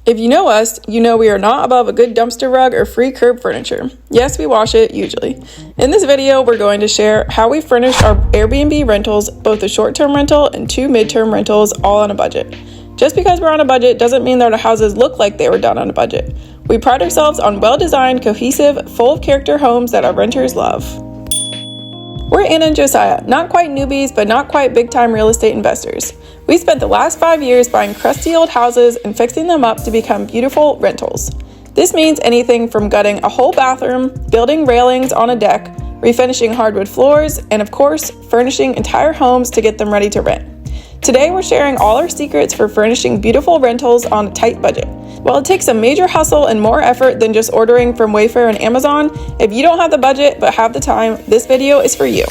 If you know us, you know we are not above a good dumpster rug or free curb furniture. Yes, we wash it, usually. In this video, we're going to share how we furnish our Airbnb rentals, both a short-term rental and 2 mid-term rentals, all on a budget. Just because we're on a budget doesn't mean that our houses look like they were done on a budget. We pride ourselves on well-designed, cohesive, full-of-character homes that our renters love. We're Anna and Josiah, not quite newbies, but not quite big-time real estate investors. We spent the last 5 years buying crusty old houses and fixing them up to become beautiful rentals. This means anything from gutting a whole bathroom, building railings on a deck, refinishing hardwood floors, and of course, furnishing entire homes to get them ready to rent. Today, we're sharing all our secrets for furnishing beautiful rentals on a tight budget. While it takes some major hustle and more effort than just ordering from Wayfair and Amazon, if you don't have the budget but have the time, this video is for you.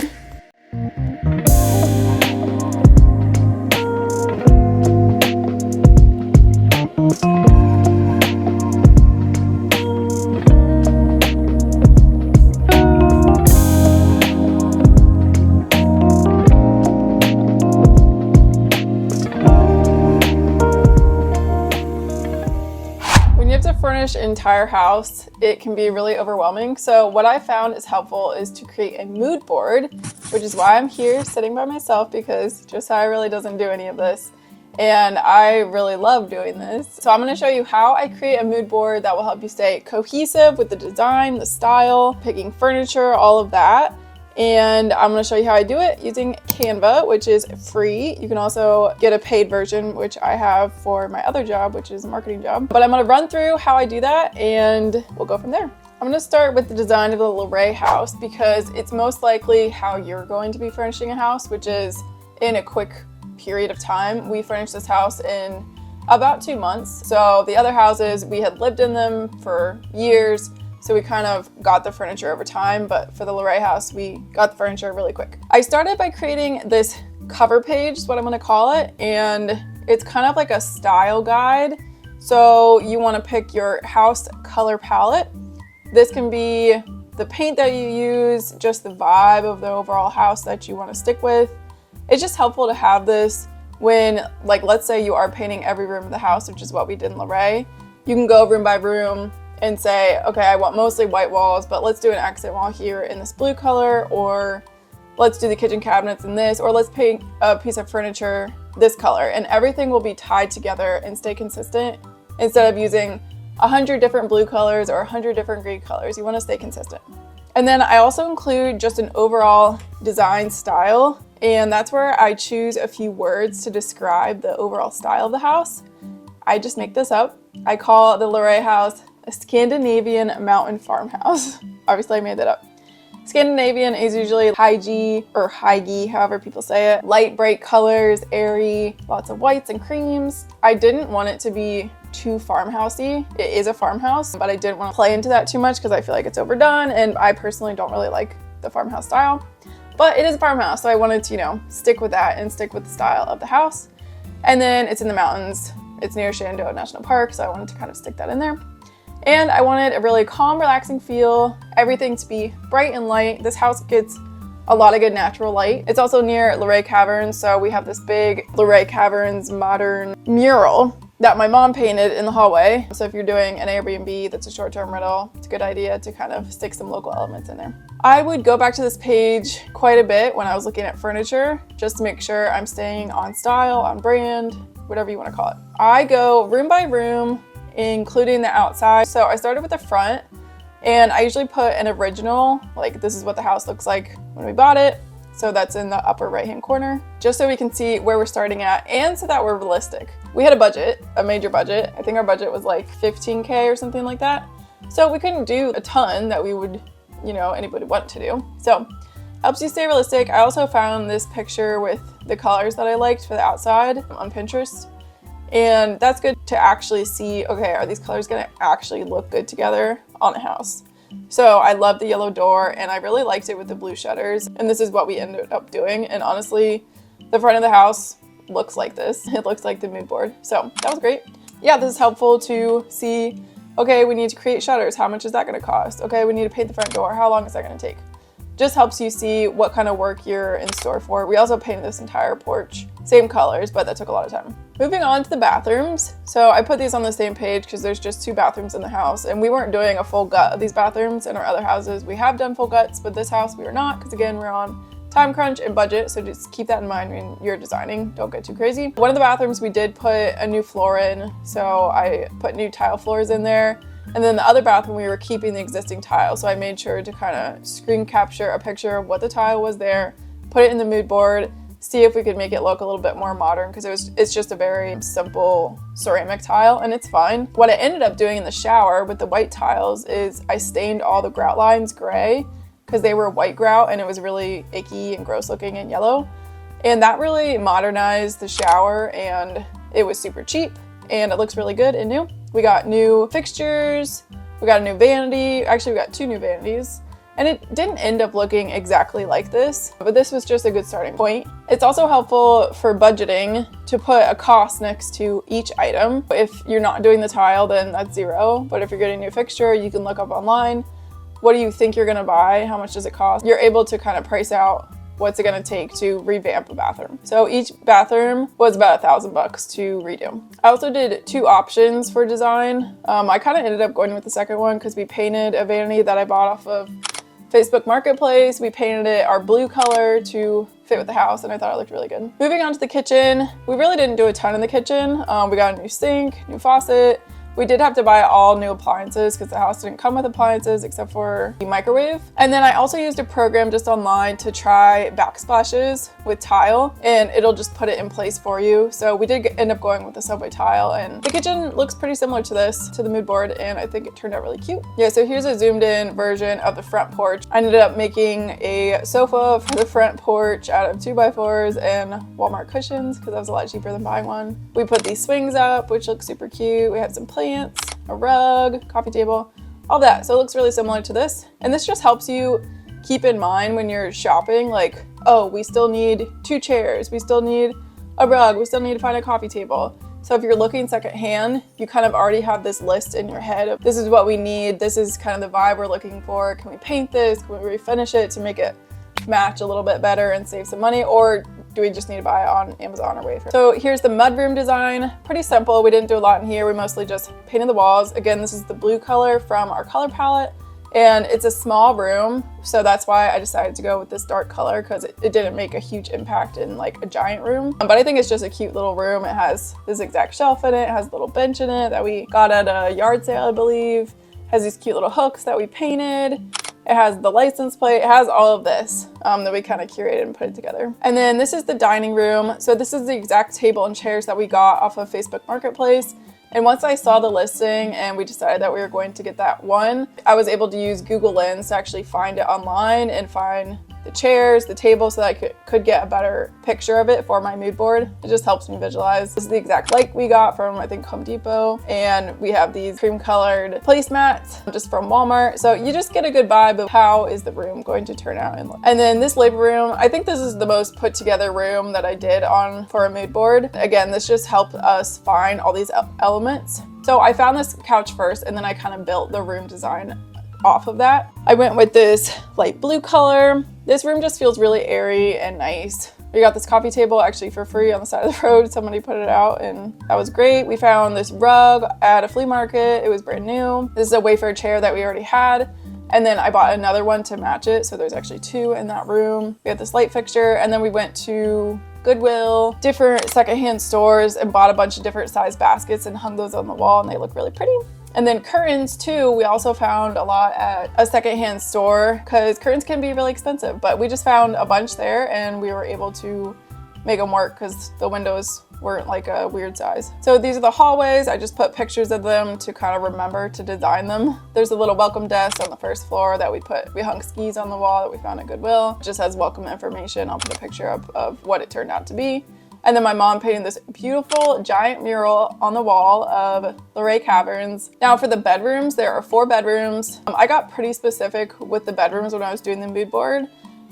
Furnish an entire house, it can be really overwhelming. So what I found is helpful is to create a mood board, which is why I'm here sitting by myself, because Josiah really doesn't do any of this and I really love doing this. So I'm going to show you how I create a mood board that will help you stay cohesive with the design, the style, picking furniture, all of that. And I'm going to show you how I do it using Canva, which is free. You can also get a paid version, which I have for my other job, which is a marketing job. But I'm going to run through how I do that and we'll go from there. I'm going to start with the design of the Luray house because it's most likely how you're going to be furnishing a house, which is in a quick period of time. We furnished this house in about 2 months. So the other houses, we had lived in them for years. So we kind of got the furniture over time, but for the Luray house, we got the furniture really quick. I started by creating this cover page, is what I'm gonna call it, and it's kind of like a style guide. So you wanna pick your house color palette. This can be the paint that you use, just the vibe of the overall house that you wanna stick with. It's just helpful to have this when, like, let's say you are painting every room of the house, which is what we did in Luray. You can go room by room and say, okay, I want mostly white walls, but let's do an accent wall here in this blue color, or let's do the kitchen cabinets in this, or let's paint a piece of furniture this color, and everything will be tied together and stay consistent instead of using 100 different blue colors or 100 different green colors. You want to stay consistent. And then I also include just an overall design style, and that's where I choose a few words to describe the overall style of the house. I just make this up. I call the Luray house a Scandinavian mountain farmhouse. Obviously I made that up. Scandinavian is usually high-G or high-G, however people say it. Light, bright colors, airy, lots of whites and creams. I didn't want it to be too farmhousey. It is a farmhouse, but I didn't want to play into that too much because I feel like it's overdone and I personally don't really like the farmhouse style. But it is a farmhouse, so I wanted to, stick with that and stick with the style of the house. And then it's in the mountains. It's near Shenandoah National Park, so I wanted to kind of stick that in there. And I wanted a really calm, relaxing feel, everything to be bright and light. This house gets a lot of good natural light. It's also near Luray Caverns, so we have this big Luray Caverns modern mural that my mom painted in the hallway. So if you're doing an Airbnb that's a short-term rental, it's a good idea to kind of stick some local elements in there. I would go back to this page quite a bit when I was looking at furniture, just to make sure I'm staying on style, on brand, whatever you want to call it. I go room by room, including the outside. So I started with the front, and I usually put an original, like this is what the house looks like when we bought it. So that's in the upper right-hand corner, just so we can see where we're starting at and so that we're realistic. We had a budget, a major budget. I think our budget was like 15K or something like that. So we couldn't do a ton that we would, anybody want to do. So helps you stay realistic. I also found this picture with the colors that I liked for the outside on Pinterest. And that's good to actually see, okay, are these colors gonna actually look good together on a house? So I love the yellow door and I really liked it with the blue shutters. And this is what we ended up doing. And honestly, the front of the house looks like this. It looks like the mood board. So that was great. Yeah, this is helpful to see, okay, we need to create shutters. How much is that gonna cost? Okay, we need to paint the front door. How long is that gonna take? Just helps you see what kind of work you're in store for. We also painted this entire porch. Same colors, but that took a lot of time. Moving on to the bathrooms. So I put these on the same page because there's just 2 bathrooms in the house, and we weren't doing a full gut of these bathrooms in our other houses. We have done full guts, but this house we were not, because again, we're on time crunch and budget, so just keep that in mind when you're designing. Don't get too crazy. One of the bathrooms we did put a new floor in, so I put new tile floors in there. And then the other bathroom, we were keeping the existing tile, so I made sure to kind of screen capture a picture of what the tile was there, put it in the mood board, see if we could make it look a little bit more modern, because it's just a very simple ceramic tile, and it's fine. What I ended up doing in the shower with the white tiles is I stained all the grout lines gray, because they were white grout and it was really icky and gross looking and yellow. And that really modernized the shower, and it was super cheap and it looks really good and new. We got new fixtures, we got a new vanity. Actually, we got 2 new vanities. And it didn't end up looking exactly like this, but this was just a good starting point. It's also helpful for budgeting to put a cost next to each item. If you're not doing the tile, then that's 0. But if you're getting a new fixture, you can look up online, what do you think you're gonna buy? How much does it cost? You're able to kind of price out what's it gonna take to revamp a bathroom. So each bathroom was about $1,000 to redo. I also did 2 options for design. I kind of ended up going with the second one because we painted a vanity that I bought off of Facebook Marketplace. We painted it our blue color to fit with the house, and I thought it looked really good. Moving on to the kitchen, we really didn't do a ton in the kitchen. We got a new sink, new faucet. We did have to buy all new appliances because the house didn't come with appliances except for the microwave. And then I also used a program just online to try backsplashes with tile, and it'll just put it in place for you. So we did end up going with the subway tile, and the kitchen looks pretty similar to this, to the mood board, and I think it turned out really cute. Yeah, so here's a zoomed in version of the front porch. I ended up making a sofa for the front porch out of 2x4s and Walmart cushions because that was a lot cheaper than buying one. We put these swings up, which look super cute. We had some plants, a rug, coffee table, all that. So it looks really similar to this. And this just helps you keep in mind when you're shopping, like, oh, we still need 2 chairs, we still need a rug, we still need to find a coffee table. So if you're looking secondhand, you kind of already have this list in your head of this is what we need, this is kind of the vibe we're looking for. Can we paint this? Can we refinish it to make it match a little bit better and save some money? Or do we just need to buy it on Amazon or Wayfair? So here's the mudroom design. Pretty simple. We didn't do a lot in here. We mostly just painted the walls. Again, this is the blue color from our color palette, and it's a small room. So that's why I decided to go with this dark color, because it didn't make a huge impact in like a giant room. But I think it's just a cute little room. It has this exact shelf in it. It has a little bench in it that we got at a yard sale, I believe. It has these cute little hooks that we painted. It has the license plate. It has all of this that we kind of curated and put it together. And then this is the dining room. So this is the exact table and chairs that we got off of Facebook Marketplace. And once I saw the listing and we decided that we were going to get that one, I was able to use Google Lens to actually find it online and find the chairs, the table, so that I could get a better picture of it for my mood board. It just helps me visualize. This is the exact light we got from, I think, Home Depot. And we have these cream colored placemats just from Walmart. So you just get a good vibe of how is the room going to turn out and look. And then this labor room, I think this is the most put together room that I did for a mood board. Again, this just helped us find all these elements. So I found this couch first, and then I kind of built the room design off of that. I went with this light blue color. This room just feels really airy and nice. We got this coffee table actually for free on the side of the road. Somebody put it out and that was great. We found this rug at a flea market. It was brand new. This is a Wayfair chair that we already had. And then I bought another one to match it. So there's actually 2 in that room. We had this light fixture, and then we went to Goodwill, different secondhand stores, and bought a bunch of different size baskets and hung those on the wall, and they look really pretty. And then curtains too, we also found a lot at a secondhand store because curtains can be really expensive, but we just found a bunch there and we were able to make them work because the windows weren't like a weird size. So these are the hallways. I just put pictures of them to kind of remember to design them. There's a little welcome desk on the first floor that we hung skis on the wall that we found at Goodwill. It just has welcome information. I'll put a picture up of what it turned out to be. And then my mom painted this beautiful giant mural on the wall of Luray Caverns. Now for the bedrooms, there are 4 bedrooms. I got pretty specific with the bedrooms when I was doing the mood board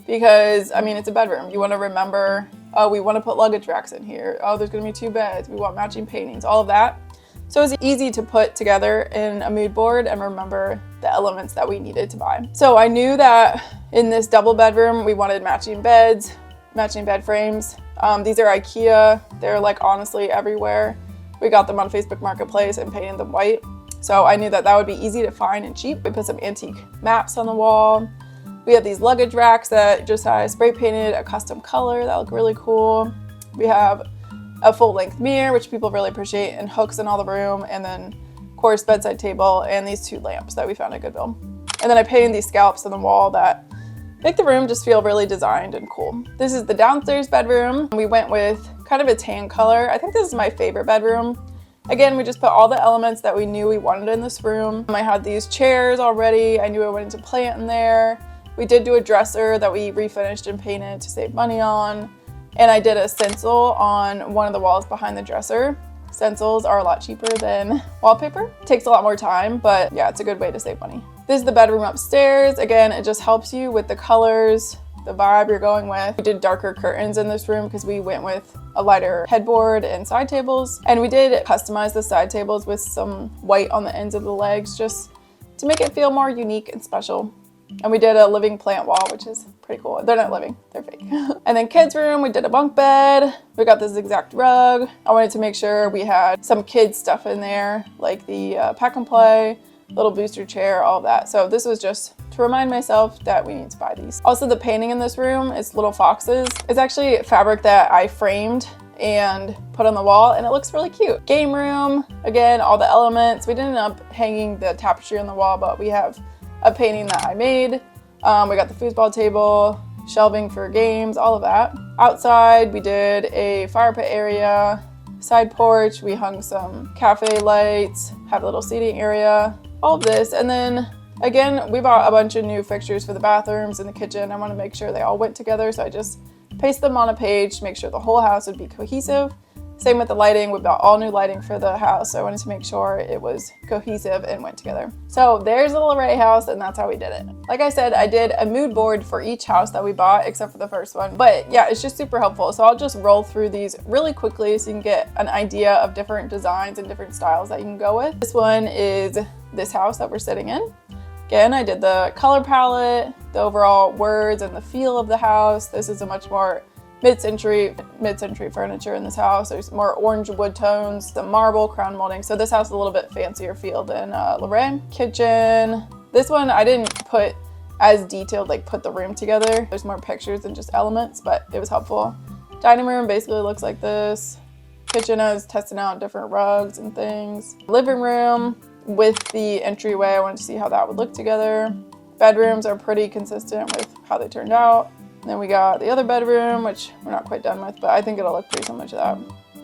because, I mean, it's a bedroom. You want to remember, oh, we want to put luggage racks in here. Oh, there's going to be 2 beds. We want matching paintings, all of that. So it was easy to put together in a mood board and remember the elements that we needed to buy. So I knew that in this double bedroom, we wanted matching beds, matching bed frames. These are IKEA. They're like honestly everywhere. We got them on Facebook Marketplace and painted them white. So I knew that that would be easy to find and cheap. We put some antique maps on the wall. We have these luggage racks that Josiah spray painted a custom color that look really cool. We have a full-length mirror, which people really appreciate, and hooks in all the room, and then of course bedside table and these 2 lamps that we found at Goodwill. And then I painted these scallops on the wall that make the room just feel really designed and cool. This is the downstairs bedroom. We went with kind of a tan color. I think this is my favorite bedroom. Again, we just put all the elements that we knew we wanted in this room. I had these chairs already. I knew I wanted to plant in there. We did do a dresser that we refinished and painted to save money on. And I did a stencil on one of the walls behind the dresser. Stencils are a lot cheaper than wallpaper. It takes a lot more time, but yeah, it's a good way to save money. This is the bedroom upstairs. Again, it just helps you with the colors, the vibe you're going with. We did darker curtains in this room because we went with a lighter headboard and side tables. And we did customize the side tables with some white on the ends of the legs just to make it feel more unique and special. And we did a living plant wall, which is pretty cool. They're not living, they're fake. And then kids' room, we did a bunk bed. We got this exact rug. I wanted to make sure we had some kids stuff in there, like the pack and play, little booster chair, all of that. So this was just to remind myself that we need to buy these. Also, the painting in this room is little foxes. It's actually fabric that I framed and put on the wall, and it looks really cute. Game room, again, all the elements. We didn't end up hanging the tapestry on the wall, but we have a painting that I made. We got the foosball table, shelving for games, all of that. Outside, we did a fire pit area, side porch. We hung some cafe lights, have a little seating area, all of this. And then again, we bought a bunch of new fixtures for the bathrooms and the kitchen. I want to make sure they all went together, so I just pasted them on a page to make sure the whole house would be cohesive. Same with the lighting. We bought all new lighting for the house, so I wanted to make sure it was cohesive and went together. So there's the Luray house, and that's how we did it. Like I said, I did a mood board for each house that we bought, except for the first one. But yeah, it's just super helpful. So I'll just roll through these really quickly so you can get an idea of different designs and different styles that you can go with. This one is this house that we're sitting in. Again, I did the color palette, the overall words and the feel of the house. This is a much more mid-century furniture in this house. There's more orange wood tones, the marble crown molding. So this house is a little bit fancier feel than Luray. Kitchen. This one I didn't put as detailed, like put the room together. There's more pictures than just elements, but it was helpful. Dining room basically looks like this. Kitchen, I was testing out different rugs and things. Living room with the entryway, I wanted to see how that would look together. Bedrooms are pretty consistent with how they turned out. Then we got the other bedroom, which we're not quite done with, but I think it'll look pretty similar to that.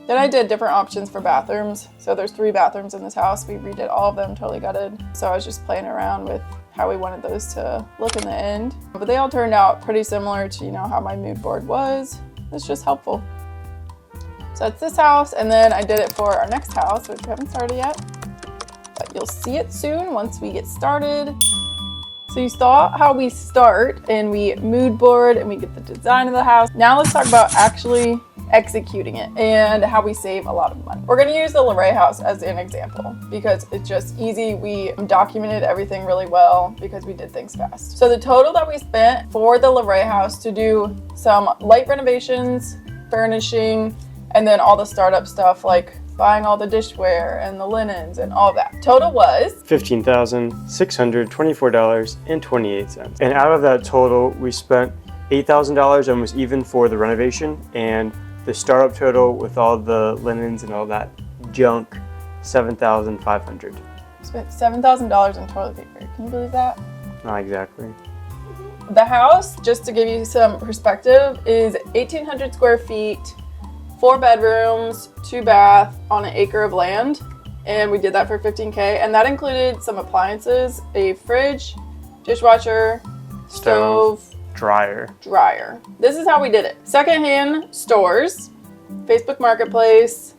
Then I did different options for bathrooms. So there's 3 bathrooms in this house. We redid all of them, totally gutted. So I was just playing around with how we wanted those to look in the end. But they all turned out pretty similar to, you know, how my mood board was. It's just helpful. So that's this house, and then I did it for our next house, which we haven't started yet. But you'll see it soon once we get started. So you saw how we start and we mood board and we get the design of the house. Now let's talk about actually executing it and how we save a lot of money. We're going to use the Luray house as an example because it's just easy. We documented everything really well because we did things fast. So the total that we spent for the Luray house to do some light renovations, furnishing, and then all the startup stuff like buying all the dishware and the linens and all that. Total was $15,624.28. And out of that total, we spent $8,000 almost even for the renovation, and the startup total with all the linens and all that junk, $7,500. Spent $7,000 in toilet paper. Can you believe that? Not exactly. The house, just to give you some perspective, is 1,800 square feet, 4 bedrooms, 2 bath on an acre of land, and we did that for $15K, and that included some appliances, a fridge, dishwasher, stove, dryer. This is how we did it. Secondhand stores, Facebook Marketplace,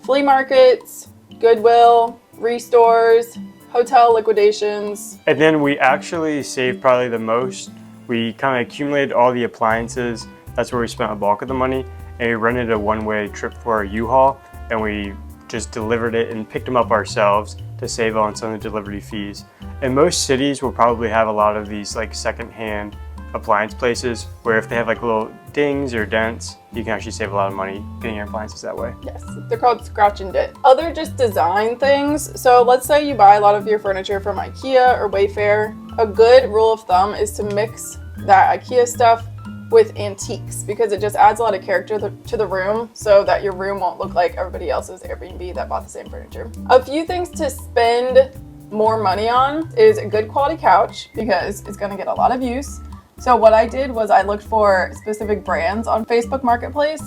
flea markets, Goodwill, restores, hotel liquidations. And then we actually saved probably the most. We kind of accumulated all the appliances. That's where we spent a bulk of the money. And we rented a one-way trip for our U-Haul, and we just delivered it and picked them up ourselves to save on some of the delivery fees. And most cities will probably have a lot of these like secondhand appliance places where if they have like little dings or dents, you can actually save a lot of money getting your appliances that way. Yes, they're called scratch and dent. Other just design things. So let's say you buy a lot of your furniture from IKEA or Wayfair. A good rule of thumb is to mix that IKEA stuff with antiques because it just adds a lot of character to the room so that your room won't look like everybody else's Airbnb that bought the same furniture. A few things to spend more money on is a good quality couch because it's going to get a lot of use. So what I did was I looked for specific brands on Facebook Marketplace.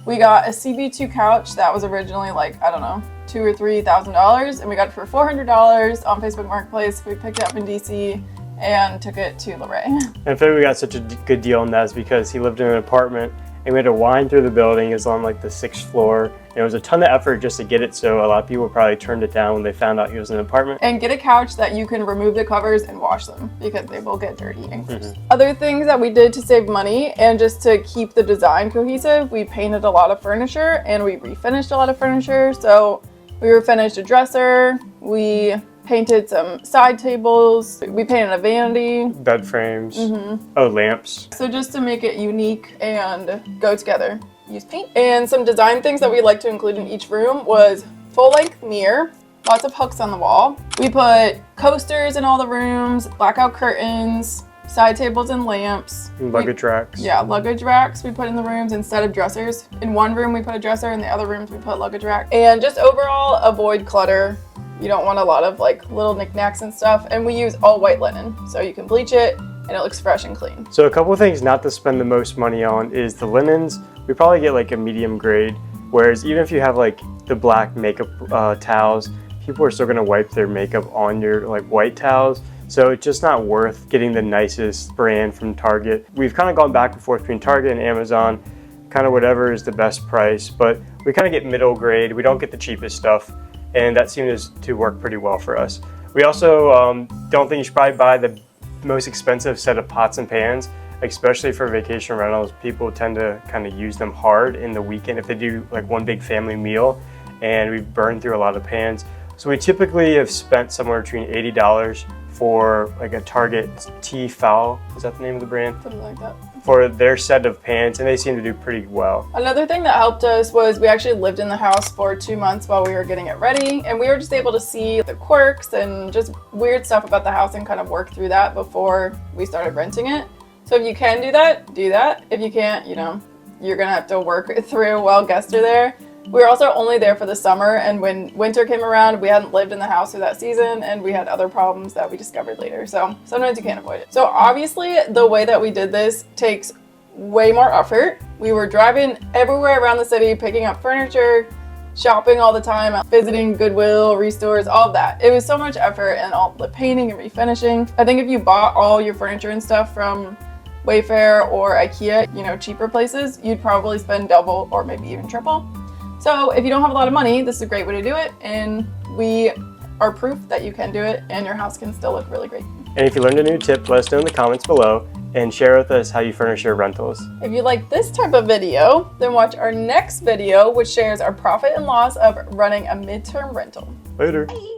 We got a CB2 couch that was originally like, I don't know, $2,000 or $3,000, and we got it for $400 on Facebook Marketplace. We picked it up in DC and took it to Luray. And I feel like we got such a good deal on that is because he lived in an apartment and we had to wind through the building. It was on like the 6th floor. And it was a ton of effort just to get it, so a lot of people probably turned it down when they found out he was in an apartment. And get a couch that you can remove the covers and wash them because they will get dirty. Other things that we did to save money and just to keep the design cohesive, we painted a lot of furniture and we refinished a lot of furniture. So we refinished a dresser, we painted some side tables, we painted a vanity. Bed frames, oh, lamps. So just to make it unique and go together, use paint. And some design things that we like to include in each room was full-length mirror, lots of hooks on the wall. We put coasters in all the rooms, blackout curtains, side tables and lamps. And luggage racks. Yeah, luggage racks we put in the rooms instead of dressers. In one room we put a dresser, in the other rooms we put luggage rack. And just overall avoid clutter. You don't want a lot of like little knickknacks and stuff. And we use all white linen, so you can bleach it and it looks fresh and clean. So a couple of things not to spend the most money on is the linens. We probably get like a medium grade, whereas even if you have like the black makeup towels, people are still gonna wipe their makeup on your like white towels. So it's just not worth getting the nicest brand from Target. We've kind of gone back and forth between Target and Amazon, kind of whatever is the best price, but we kind of get middle grade. We don't get the cheapest stuff, and that seems to work pretty well for us. We also don't think you should probably buy the most expensive set of pots and pans, especially for vacation rentals. People tend to kind of use them hard in the weekend if they do like one big family meal, and we've burned through a lot of pans. So we typically have spent somewhere between $80 for like a Target T-Fowl, is that the name of the brand? Something like that. For their set of pans, and they seem to do pretty well. Another thing that helped us was we actually lived in the house for 2 months while we were getting it ready, and we were just able to see the quirks and just weird stuff about the house and kind of work through that before we started renting it. So if you can do that, do that. If you can't, you know, you're gonna have to work it through while guests are there. We were also only there for the summer, and when winter came around, we hadn't lived in the house through that season, and we had other problems that we discovered later. So sometimes you can't avoid it. So obviously, the way that we did this takes way more effort. We were driving everywhere around the city, picking up furniture, shopping all the time, visiting Goodwill, restores, all of that. It was so much effort, and all the painting and refinishing. I think if you bought all your furniture and stuff from Wayfair or IKEA, you know, cheaper places, you'd probably spend double or maybe even triple. So if you don't have a lot of money, this is a great way to do it, and we are proof that you can do it and your house can still look really great. And if you learned a new tip, let us know in the comments below and share with us how you furnish your rentals. If you like this type of video, then watch our next video, which shares our profit and loss of running a midterm rental. Later. Bye.